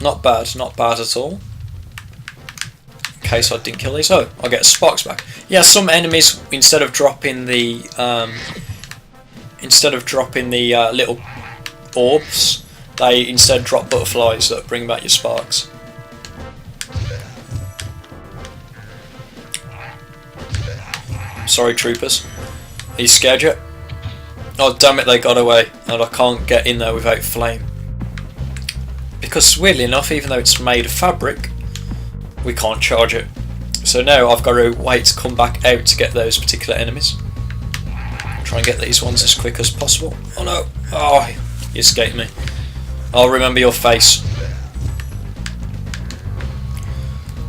Not bad, not bad at all. In case I didn't kill these. Oh, I'll get sparks back. Yeah, some enemies, instead of dropping the little orbs, they instead drop butterflies that bring back your sparks. Sorry, troopers. Are you scared yet? Oh damn it, they got away, and I can't get in there without flame. Because weirdly enough, even though it's made of fabric, we can't charge it. So now I've got to wait to come back out to get those particular enemies. Try and get these ones as quick as possible. Oh no! Oh, you escaped me. I'll remember your face.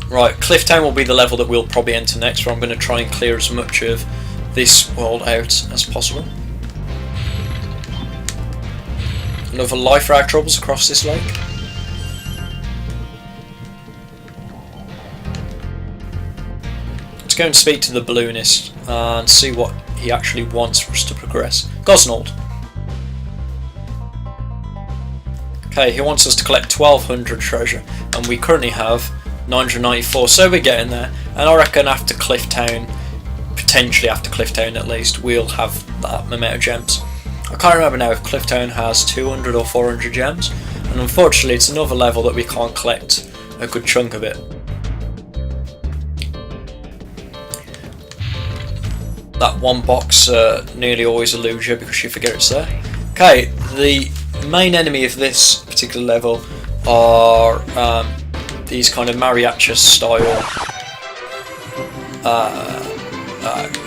Right, Clifftown will be the level that we'll probably enter next, where I'm going to try and clear as much of this world out as possible. Another life for our troubles across this lake. Let's go and speak to the balloonist and see what he actually wants for us to progress. Gosnold. Okay, he wants us to collect 1200 treasure, and we currently have 994, so we're getting there. And I reckon after Clifftown, potentially after Clifftown at least, we'll have that amount of gems. I can't remember now if Clifftown has 200 or 400 gems, and unfortunately it's another level that we can't collect a good chunk of it. That one box nearly always eludes you because you forget it's there. Okay, the main enemy of this particular level are these kind of mariachi style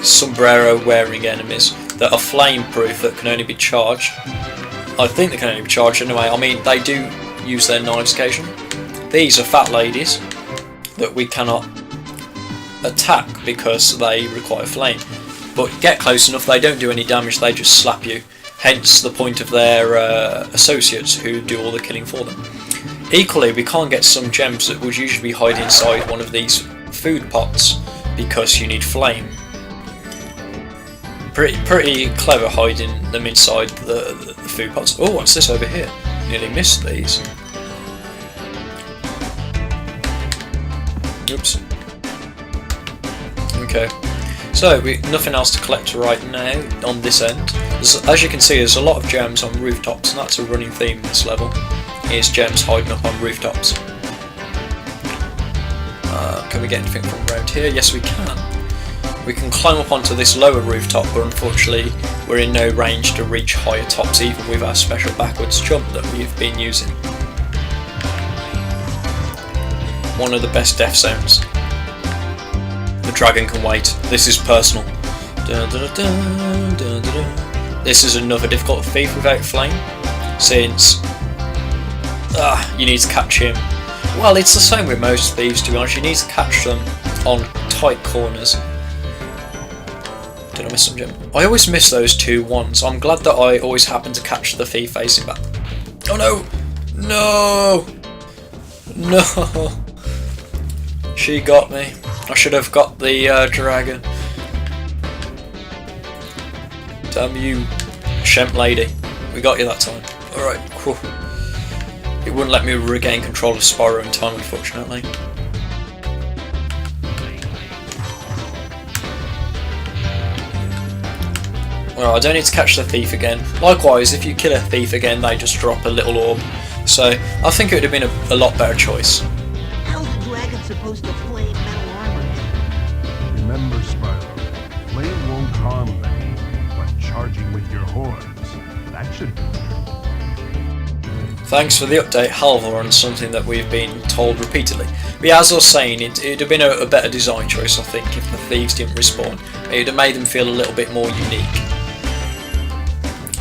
sombrero wearing enemies that are flame proof, that can only be charged. I think they can only be charged anyway. I mean, they do use their knives occasionally. These are fat ladies that we cannot attack because they require flame. But get close enough, they don't do any damage, they just slap you. Hence the point of their associates who do all the killing for them. Equally, we can't get some gems that would usually be hiding inside one of these food pots because you need flame. Pretty clever hiding them inside the food pots. Oh, what's this over here? Nearly missed these. Oops. Okay. So, nothing else to collect right now on this end. As you can see, there's a lot of gems on rooftops, and that's a running theme in this level. Here's gems hiding up on rooftops. Can we get anything from around here? Yes, we can. We can climb up onto this lower rooftop, but unfortunately we're in no range to reach higher tops even with our special backwards jump that we've been using. One of the best death sounds. The dragon can wait. This is personal. This is another difficult thief without flame, since you need to catch him. Well, it's the same with most thieves, to be honest. You need to catch them on tight corners. Did I miss some gem? I always miss those 2 ones. I'm glad that I always happen to catch the thief facing back. Oh no! No! No! She got me. I should have got the dragon. Damn you, Shemp lady. We got you that time. Alright, cool. It wouldn't let me regain control of Spyro in time, unfortunately. Well, I don't need to catch the thief again. Likewise, if you kill a thief again, they just drop a little orb. So, I think it would have been a lot better choice. How's the dragon supposed to flame metal armor? Remember, Spyro, flame won't harm them, but charging with your horns, that should do. Thanks for the update, however, on something that we've been told repeatedly. But yeah, as I was saying, it would have been a better design choice, I think, if the thieves didn't respawn. It would have made them feel a little bit more unique.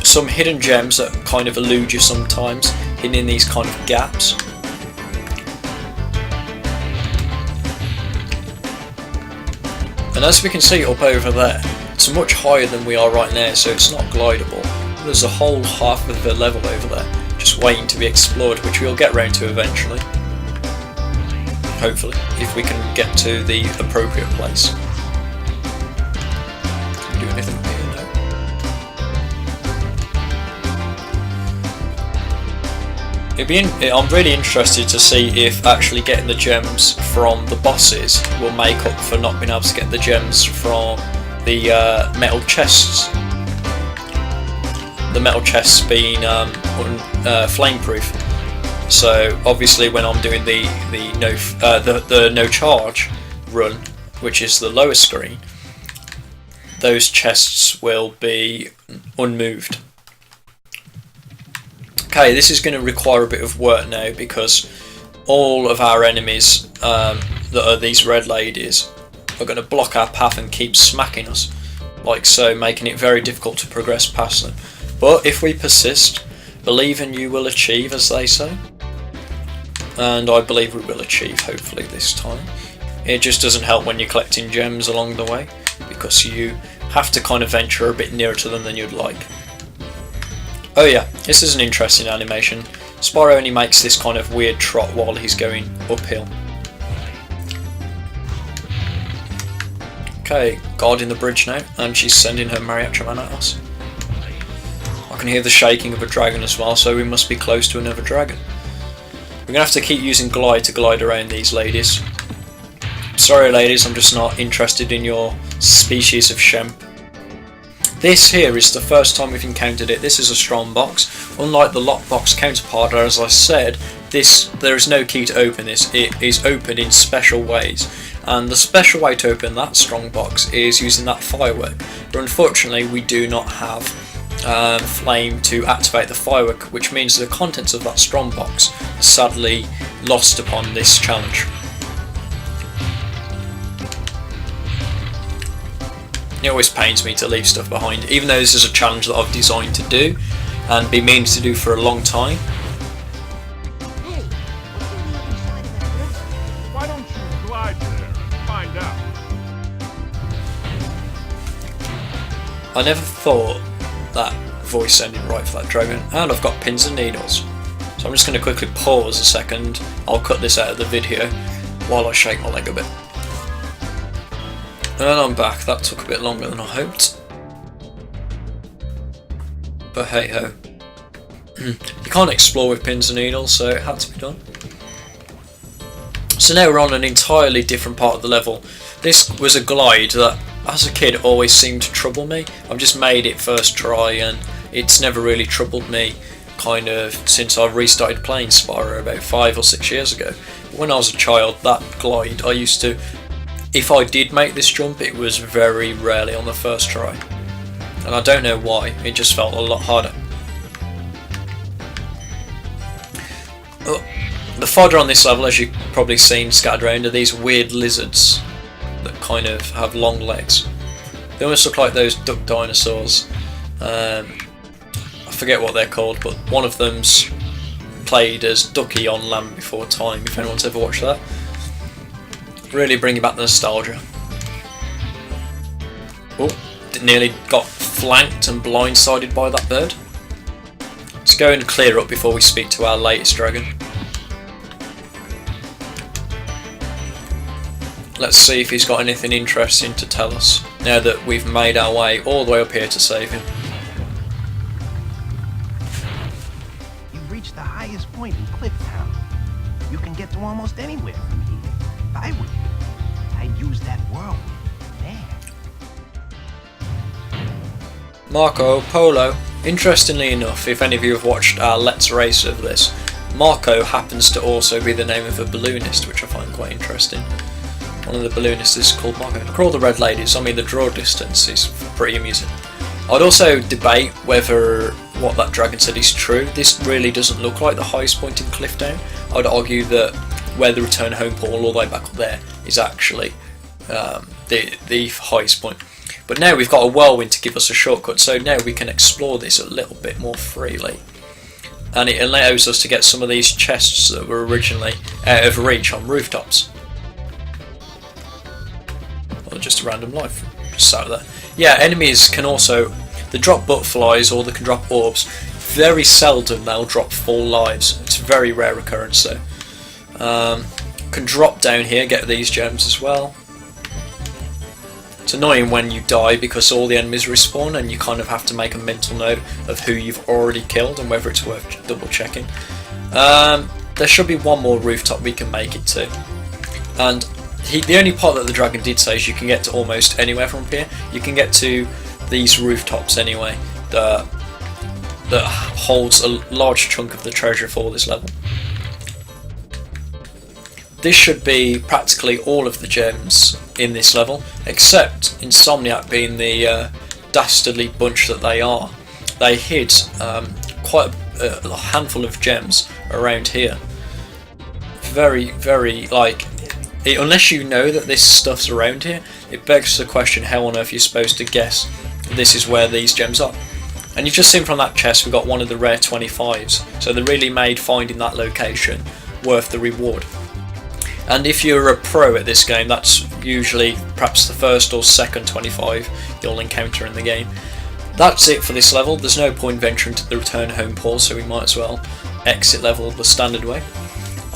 Some hidden gems that kind of elude you sometimes, hidden in these kind of gaps. And as we can see up over there, it's much higher than we are right now, so it's not glidable. There's a whole half of the level over there, just waiting to be explored, which we'll get round to eventually. Hopefully, if we can get to the appropriate place. Can we do anything here? No. I'm really interested to see if actually getting the gems from the bosses will make up for not being able to get the gems from the metal chests. The metal chests being flameproof. So obviously, when I'm doing the no charge run, which is the lower screen, those chests will be unmoved. Okay, this is going to require a bit of work now because all of our enemies that are these red ladies are going to block our path and keep smacking us, like so, making it very difficult to progress past them. But if we persist, believe and you will achieve, as they say. And I believe we will achieve, hopefully, this time. It just doesn't help when you're collecting gems along the way, because you have to kind of venture a bit nearer to them than you'd like. Oh yeah, this is an interesting animation. Spyro only makes this kind of weird trot while he's going uphill. Okay, guarding the bridge now, and she's sending her mariachi man at us. I can hear the shaking of a dragon as well, so we must be close to another dragon. We're going to have to keep using glide to glide around these ladies. Sorry ladies, I'm just not interested in your species of shemp. This here is the first time we've encountered it. This is a strong box. Unlike the lockbox counterpart, as I said, there is no key to open this. It is opened in special ways. And the special way to open that strong box is using that firework. But unfortunately, we do not have flame to activate the firework, which means the contents of that strong box are sadly lost upon this challenge. It always pains me to leave stuff behind, even though this is a challenge that I've designed to do and been meaning to do for a long time. Hey, what's on the other side of that bridge? Why don't you glide there and find out? I never thought that voice sounded right for that dragon, and I've got pins and needles. So I'm just going to quickly pause a second. I'll cut this out of the video while I shake my leg a bit. And I'm back. That took a bit longer than I hoped. But hey ho. You can't explore with pins and needles, so it had to be done. So now we're on an entirely different part of the level. This was a glide that, as a kid, always seemed to trouble me. I've just made it first try and it's never really troubled me kind of since I restarted playing Spyro about 5 or 6 years ago. When I was a child, that glide, I used to, if I did make this jump, it was very rarely on the first try. And I don't know why, it just felt a lot harder. Oh, the fodder on this level, as you've probably seen scattered around, are these weird lizards that kind of have long legs. They almost look like those duck dinosaurs. I forget what they're called, but one of them's played as Ducky on Land Before Time, if anyone's ever watched that. Really bringing back the nostalgia. Oh, nearly got flanked and blindsided by that bird. Let's go and clear up before we speak to our latest dragon. Let's see if he's got anything interesting to tell us, now that we've made our way all the way up here to save him. You've reached the highest point in Cliff Town. You can get to almost anywhere from here. If I were you, I'd use that whirlwind there. Marco Polo. Interestingly enough, if any of you have watched our Let's Race of this, Marco happens to also be the name of a balloonist, which I find quite interesting. One of the balloonists is called Marco. Look at all the red ladies. I mean, the draw distance is pretty amusing. I'd also debate whether what that dragon said is true. This really doesn't look like the highest point in Clifftown. I'd argue that where the return home portal all the way back up there is actually the highest point. But now we've got a whirlwind to give us a shortcut, so now we can explore this a little bit more freely. And it allows us to get some of these chests that were originally out of reach on rooftops. Or just a random life, just sat there. Yeah, enemies can also, they drop butterflies or they can drop orbs. Very seldom they'll drop full lives. It's a very rare occurrence though. Can drop down here, get these gems as well. It's annoying when you die because all the enemies respawn and you kind of have to make a mental note of who you've already killed and whether it's worth double checking. There should be one more rooftop we can make it to, and the only part that the dragon did say is you can get to almost anywhere from here. You can get to these rooftops anyway, that holds a large chunk of the treasure for this level. This should be practically all of the gems in this level, except Insomniac being the dastardly bunch that they are. They hid quite a handful of gems around here. Very, very, like, unless you know that this stuff's around here, it begs the question how on earth you're supposed to guess this is where these gems are. And you've just seen from that chest we got one of the rare 25s, so they really made finding that location worth the reward. And if you're a pro at this game, that's usually perhaps the first or second 25 you'll encounter in the game. That's it for this level. There's no point venturing to the return home port, so we might as well exit level the standard way.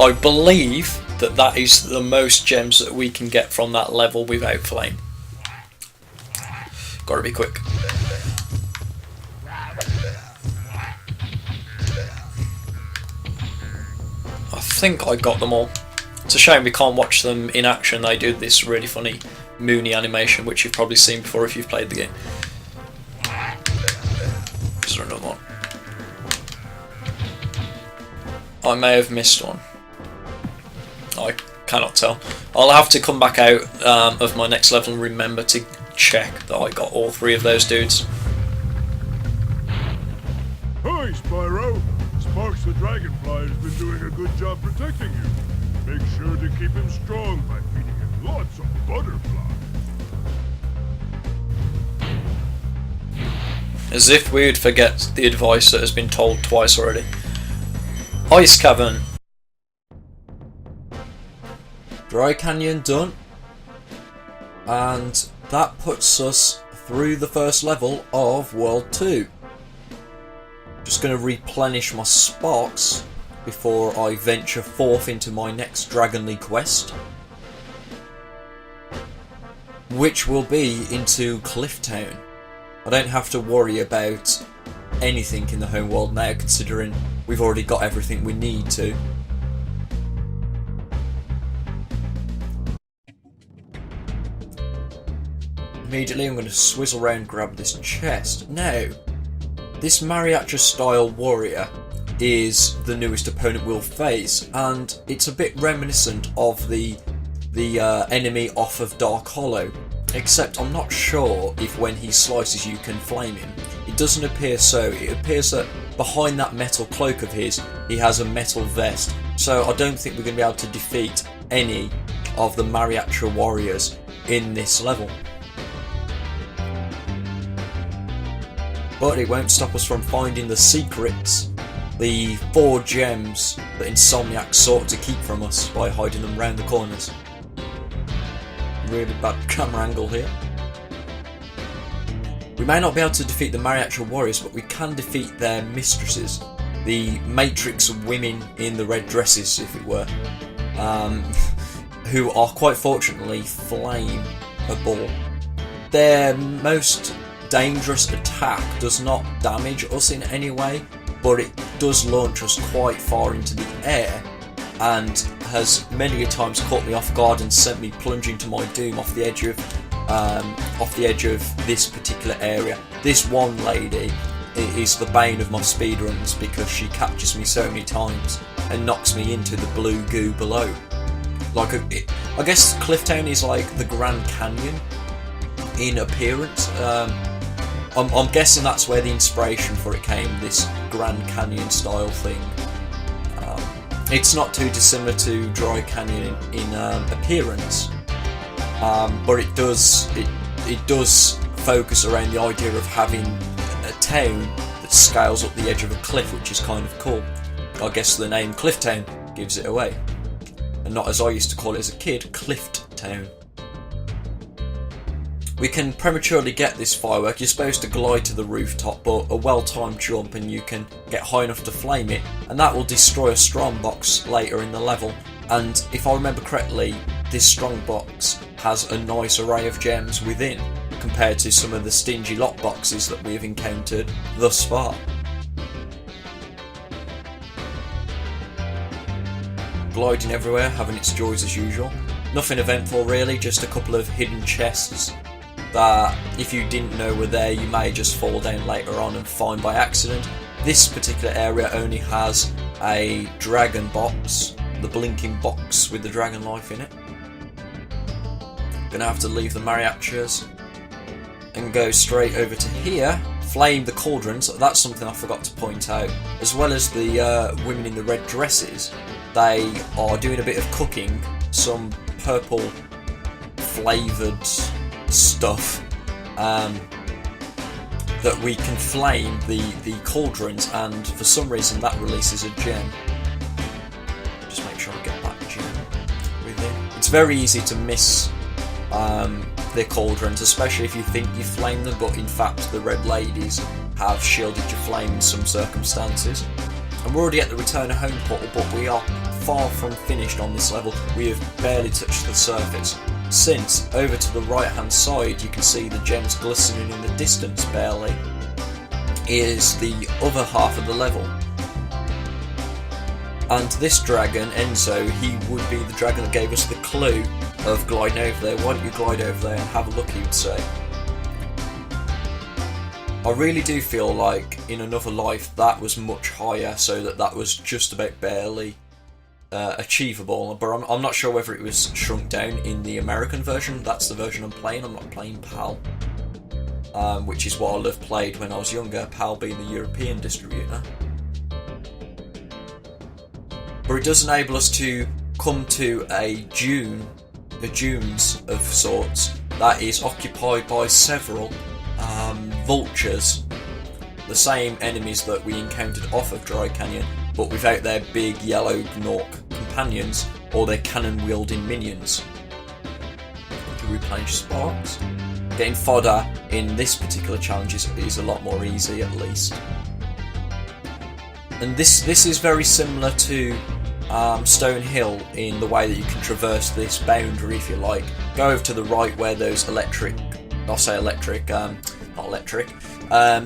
I believe that that is the most gems that we can get from that level without flame. Gotta be quick. I think I got them all. It's a shame we can't watch them in action. They do this really funny Mooney animation, which you've probably seen before if you've played the game. Is there another one? I may have missed one. I cannot tell. I'll have to come back out of my next level and remember to check that I got all three of those dudes. Hi, Spyro. Sparks the Dragonfly has been doing a good job protecting you. Make sure to keep him strong by feeding him lots of butterfly. As if we would forget the advice that has been told twice already. Ice Cavern. Dry Canyon done. And that puts us through the first level of World 2. Just going to replenish my sparks before I venture forth into my next Dragonly quest, which will be into Clifftown. I don't have to worry about anything in the home world now, considering we've already got everything we need to. Immediately I'm going to swizzle around, grab this chest. Now, this Mariacha style warrior is the newest opponent we'll face, and it's a bit reminiscent of the enemy off of Dark Hollow, except I'm not sure if when he slices you can flame him. It doesn't appear so. It appears that behind that metal cloak of his he has a metal vest, so I don't think we're going to be able to defeat any of the Mariacha warriors in this level. But it won't stop us from finding the secrets, the 4 gems that Insomniac sought to keep from us by hiding them round the corners. Really bad camera angle here. We may not be able to defeat the Mariacha warriors, but we can defeat their mistresses, the Matrix women in the red dresses, if it were, who are quite fortunately flammable. Their most dangerous attack does not damage us in any way, but it does launch us quite far into the air, and has many a times caught me off guard and sent me plunging to my doom off the edge of this particular area. This one lady is the bane of my speedruns because she catches me so many times and knocks me into the blue goo below. I guess Clifftown is like the Grand Canyon in appearance. I'm guessing that's where the inspiration for it came, this Grand Canyon style thing. It's not too dissimilar to Dry Canyon in appearance, but it does focus around the idea of having a town that scales up the edge of a cliff, which is kind of cool. I guess the name Clifftown gives it away, and not, as I used to call it as a kid, Clift Town. We can prematurely get this firework. You're supposed to glide to the rooftop, but a well-timed jump and you can get high enough to flame it, and that will destroy a strongbox later in the level. And if I remember correctly, this strongbox has a nice array of gems within, compared to some of the stingy lockboxes that we have encountered thus far. gliding everywhere, having its joys as usual. Nothing eventful really, just a couple of hidden chests that if you didn't know were there you may just fall down later on and find by accident. This particular area only has a dragon box, the blinking box with the dragon life in it. Gonna have to leave the mariachis and go straight over to here. Flame the cauldrons, that's something I forgot to point out. As well as the women in the red dresses, they are doing a bit of cooking, some purple flavoured stuff that we can flame the cauldrons, and for some reason that releases a gem. Just make sure I get that gem with it. It's very easy to miss the cauldrons, especially if you think you flame them, but in fact the red ladies have shielded your flame in some circumstances. And we're already at the return of home portal, but we are far from finished on this level. We have barely touched the surface, since over to the right hand side you can see the gems glistening in the distance barely is the other half of the level. And this dragon, Enzo, he would be the dragon that gave us the clue of gliding over there. Why don't you glide over there and have a look, he would say. I really do feel like in another life that was much higher, so that was just about barely achievable, but I'm not sure whether it was shrunk down in the American version. That's the version I'm playing. I'm not playing PAL, which is what I have played when I was younger, PAL being the European distributor. But it does enable us to come to a dunes of sorts that is occupied by several vultures, the same enemies that we encountered off of Dry Canyon, but without their big yellow gnorc companions or their cannon wielding minions. To replenish sparks. Getting fodder in this particular challenge is a lot more easy, at least. And this is very similar to Stone Hill in the way that you can traverse this boundary, if you like. Go over to the right where those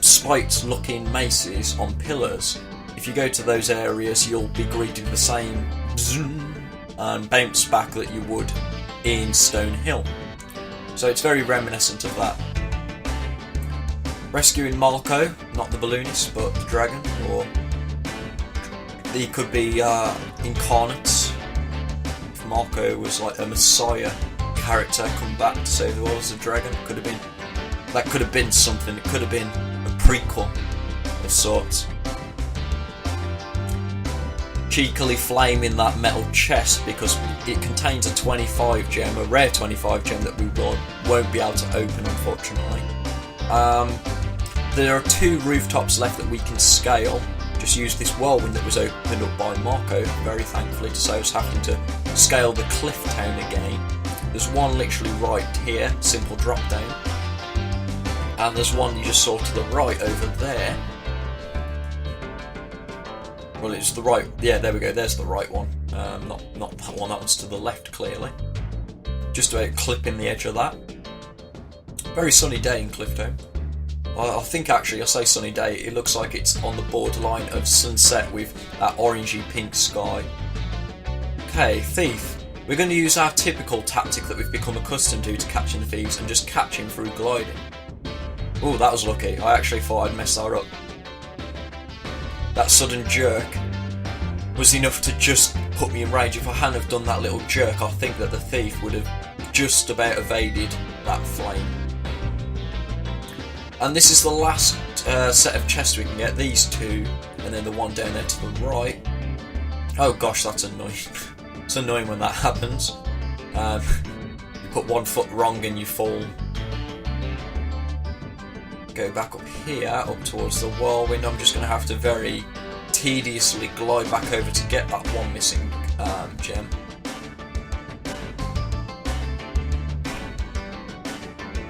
spiked looking maces on pillars. If you go to those areas, you'll be greeted with the same zoom and bounce back that you would in Stone Hill. So it's very reminiscent of that. Rescuing Marco, not the balloonist, but the dragon, or he could be incarnate. If Marco was like a messiah character come back to save the world as a dragon, that could have been something. It could have been a prequel of sorts. Cheekily flaming that metal chest because it contains a 25 gem, a rare 25 gem that we won't be able to open, unfortunately. There are 2 rooftops left that we can scale. Just use this whirlwind that was opened up by Marco, very thankfully, to save us having to scale the cliff town again. There's one literally right here, simple drop down. And there's one you just saw to the right over there. Well, it's the right, yeah, there we go, there's the right one. Not that one, that one's to the left, clearly. Just about clipping the edge of that. Very sunny day in Clifftown. I think actually, I say sunny day, it looks like it's on the borderline of sunset with that orangey pink sky. Okay, thief. We're going to use our typical tactic that we've become accustomed to catching the thieves and just catch him through gliding. Oh, that was lucky. I actually thought I'd mess that up. That sudden jerk was enough to just put me in rage. If I hadn't have done that little jerk, I think that the thief would have just about evaded that flame. And this is the last set of chests we can get, these 2, and then the one down there to the right. Oh gosh, that's annoying. It's annoying when that happens. You put one foot wrong and you fall. Go back up here, up towards the whirlwind. I'm just going to have to very tediously glide back over to get that one missing gem.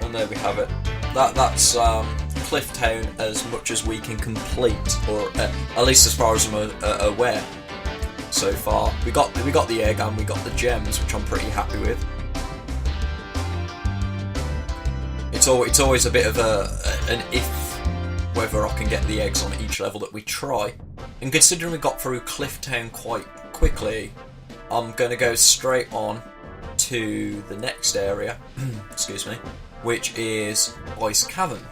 And there we have it. That's Cliff Town as much as we can complete, or at least as far as I'm aware so far. We got the air gun, we got the gems, which I'm pretty happy with. It's always a bit of an if whether I can get the eggs on each level that we try. And considering we got through Cliff Town quite quickly, I'm going to go straight on to the next area, excuse me, which is Ice Cavern.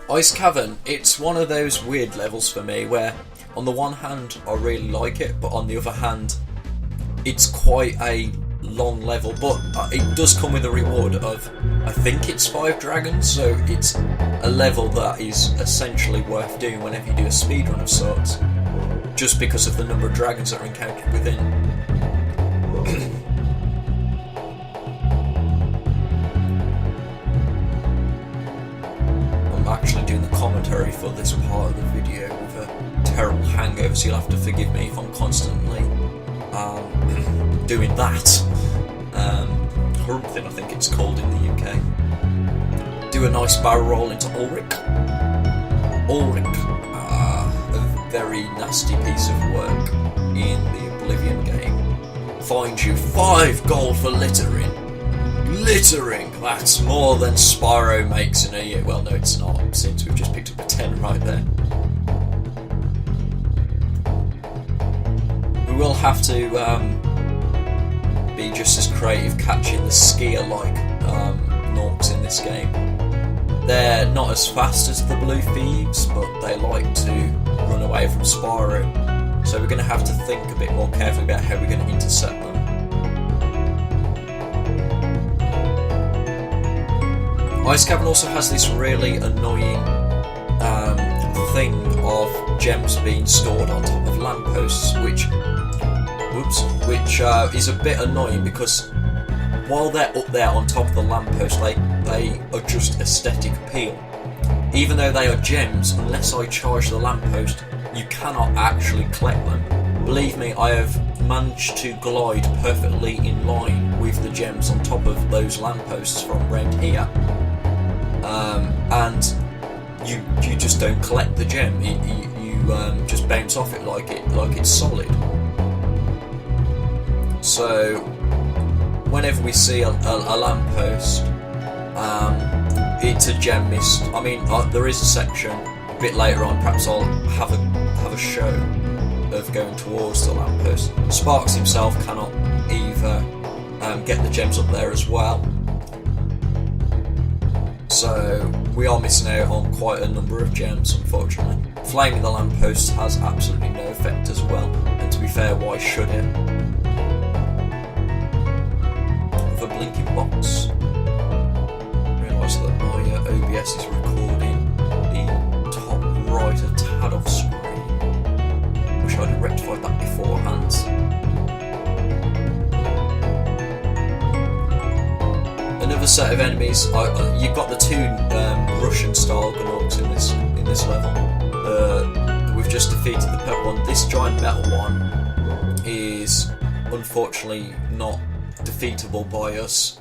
Ice Cavern, it's one of those weird levels for me where on the one hand I really like it, but on the other hand it's quite a long level, but it does come with a reward of, I think it's 5 dragons, so it's a level that is essentially worth doing whenever you do a speedrun of sorts, just because of the number of dragons that are encountered within. I'm actually doing the commentary for this part of the video with a terrible hangover, so you'll have to forgive me if I'm constantly doing that. Thing I think it's called in the UK. Do a nice barrel roll into Ulrich. A very nasty piece of work in the Oblivion game. Find you 5 gold for littering. Littering! That's more than Spyro makes in a year. Well, no, it's not, since we've just picked up a 10 right there. We will have to be just as creative catching the skier-like Norks in this game. They're not as fast as the Blue Thieves, but they like to run away from Spyro, so we're going to have to think a bit more carefully about how we're going to intercept them. Ice Cavern also has this really annoying thing of gems being stored on top of lampposts, which is a bit annoying, because while they're up there on top of the lamppost, they are just aesthetic appeal. Even though they are gems, unless I charge the lamppost, you cannot actually collect them. Believe me, I have managed to glide perfectly in line with the gems on top of those lampposts from around here, and you just don't collect the gem. You just bounce off it like it's solid. So whenever we see a lamppost, it's a gem missed. I mean, there is a section a bit later on, perhaps I'll have a show of going towards the lamppost. Sparks himself cannot either get the gems up there as well, so we are missing out on quite a number of gems, unfortunately. Flaming the lamppost has absolutely no effect as well, and to be fair, why should it? With a blinking box. I realise that my OBS is recording the top right a tad off screen. Wish I'd have rectified that beforehand. Another set of enemies. You've got the 2 Russian-style Gnorcs in this level. We've just defeated the purple one. This giant metal one is unfortunately not defeatable by us.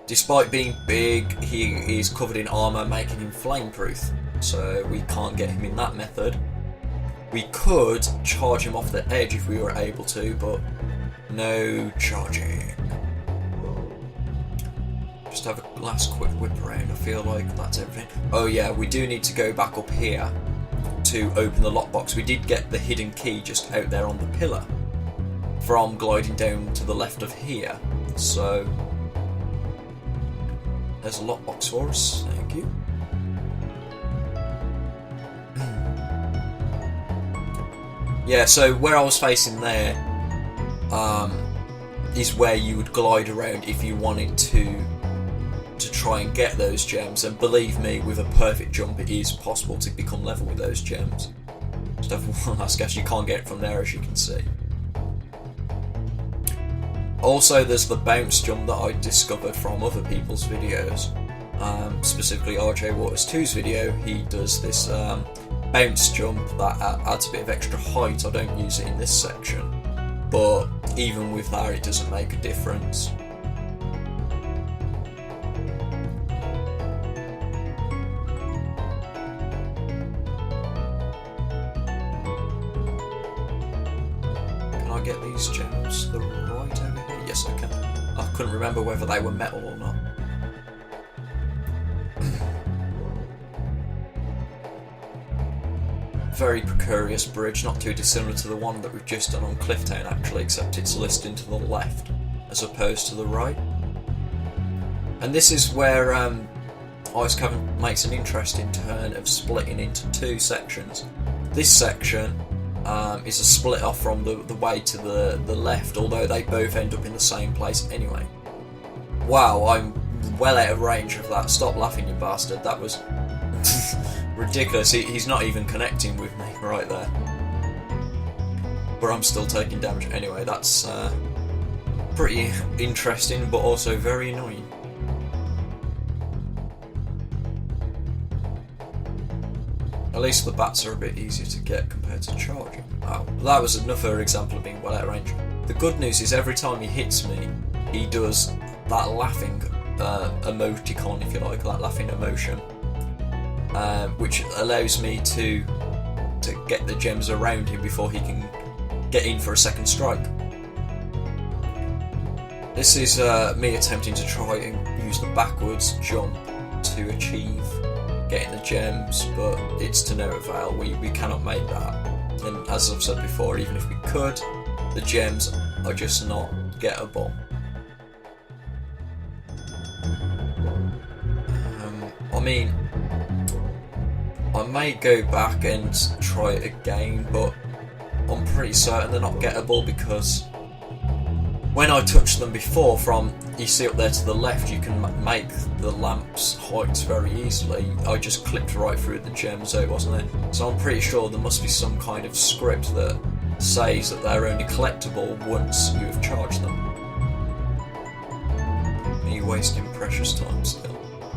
Despite being big, he is covered in armour, making him flame-proof, so we can't get him in that method. We could charge him off the edge if we were able to, but no charging. Just have a last quick whip around. I feel like that's everything. Oh yeah, we do need to go back up here to open the lockbox. We did get the hidden key just out there on the pillar from gliding down to the left of here. So there's a lockbox for us. Thank you. Yeah, so where I was facing there is where you would glide around if you wanted to try and get those gems, and believe me, with a perfect jump it is possible to become level with those gems. Just have one last guess, you can't get it from there, as you can see. Also, there's the bounce jump that I discovered from other people's videos, specifically RJ Waters 2's video. He does this bounce jump that adds a bit of extra height. I don't use it in this section, but even with that it doesn't make a difference. Get these gems to the right over here? Yes, I can. I couldn't remember whether they were metal or not. very precarious bridge, not too dissimilar to the one that we've just done on Clifftown actually, except it's listed to the left as opposed to the right. And this is where Ice Cavern makes an interesting turn of splitting into two sections. This section is a split off from the way to the left, although they both end up in the same place anyway. Wow, I'm well out of range of that. Stop laughing, you bastard. That was ridiculous. He's not even connecting with me right there. But I'm still taking damage. Anyway, that's pretty interesting, but also very annoying. At least the bats are a bit easier to get compared to charging. Oh, that was another example of being well out of range. The good news is every time he hits me, he does that laughing emoticon, if you like, that laughing emotion, which allows me to get the gems around him before he can get in for a second strike. This is me attempting to try and use the backwards jump to achieve getting the gems, but it's to no avail. We cannot make that, and as I've said before, even if we could, the gems are just not gettable. I mean, I may go back and try it again, but I'm pretty certain they're not gettable, because when I touched them before, from you see up there to the left, you can make the lamps heights very easily. I just clipped right through the gems out, wasn't it? So I'm pretty sure there must be some kind of script that says that they're only collectible once you have charged them. Are you wasting precious time still?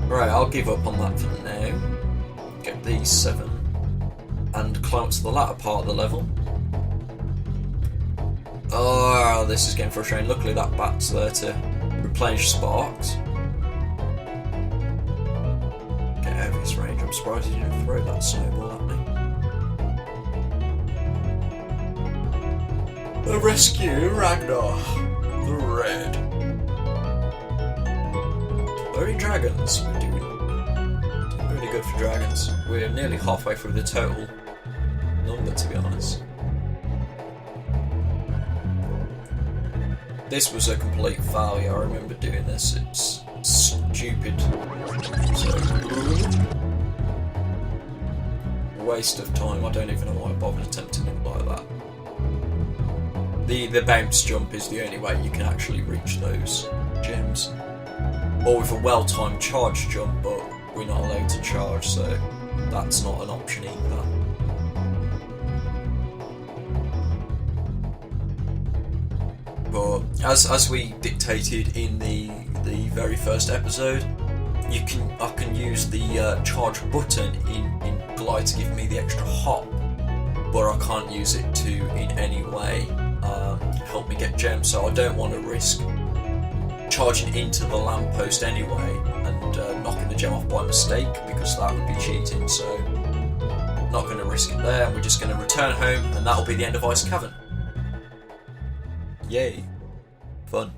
Right, I'll give up on that for now. Get these 7 and climb up to the latter part of the level. Oh, this is getting frustrating. Luckily that bat's there to replenish sparks. Get out of his range. I'm surprised he didn't throw that snowball at me. The rescue Ragnar, the Red. 30 dragons. We're doing really good for dragons. We're nearly halfway through the total number, to be honest. This was a complete failure. I remember doing this. It's stupid. So, waste of time. I don't even know why I bothered attempting it like that. The bounce jump is the only way you can actually reach those gems. Or with a well-timed charge jump, but we're not allowed to charge, so that's not an option either. But as we dictated in the very first episode, I can use the charge button in Glide to give me the extra hop, but I can't use it to in any way help me get gems. So I don't want to risk charging into the lamppost anyway and knocking the gem off by mistake, because that would be cheating. So not going to risk it there. We're just going to return home, and that'll be the end of Ice Cavern. Yay. Fun.